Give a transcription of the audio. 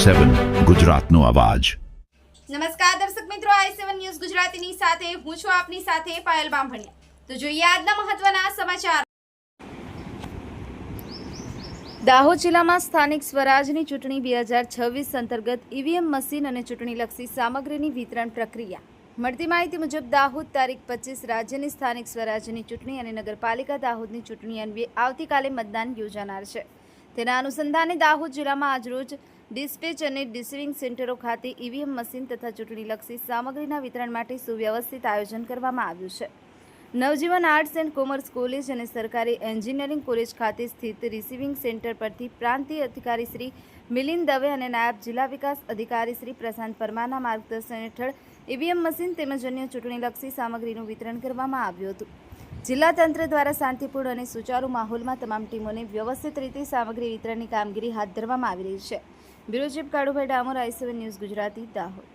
i7 ગુજરાતનો અવાજ। નમસ્કાર દર્શક મિત્રો, i7 ન્યૂઝ ગુજરાતીની સાથે હું છું આપની સાથે પાયલ બામભણિયા। તો જોઈએ આજના મહત્વના સમાચાર। દાહોદ જિલ્લામાં સ્થાનિક સ્વરાજની ચૂંટણી 2026 અંતર્ગત ઈવીએમ મશીન અને ચૂંટણીલક્ષી સામગ્રીની વિતરણ પ્રક્રિયા। મળતી માહિતી મુજબ દાહોદ તારીખ 25 રાજ્યની સ્થાનિક સ્વરાજ્યની ચૂંટણી અને નગરપાલિકા દાહોદની ચૂંટણી અન્વયે આવતીકાલે મતદાન યોજાનાર છે। તેના અનુસંધાને દાહોદ જિલ્લામાં આજરોજ ડિસ્પેચ અને રિસીવિંગ સેન્ટરો ખાતે ઈવીએમ મશીન તથા ચૂંટણીલક્ષી સામગ્રીના વિતરણ માટે સુવ્યવસ્થિત આયોજન કરવામાં આવ્યું છે। નવજીવન આર્ટ્સ એન્ડ કોમર્સ કોલેજ અને સરકારી એન્જિનિયરિંગ કોલેજ ખાતે સ્થિત રિસીવિંગ સેન્ટર પરથી પ્રાંતીય અધિકારી શ્રી મિલિંદ દવે અને નાયબ જિલ્લા વિકાસ અધિકારી શ્રી પ્રશાંત પરમારના માર્ગદર્શન હેઠળ ઈવીએમ મશીન તેમજ અન્ય ચૂંટણીલક્ષી સામગ્રીનું વિતરણ કરવામાં આવ્યું હતું। જિલ્લા તંત્ર દ્વારા શાંતિપૂર્ણ અને સુચારુ માહોલમાં તમામ ટીમોને વ્યવસ્થિત રીતે સામગ્રી વિતરણની કામગીરી હાથ ધરવામાં આવી રહી છે। Bureau chief Kalubhai Damor, i7 news Gujarati, Dahod.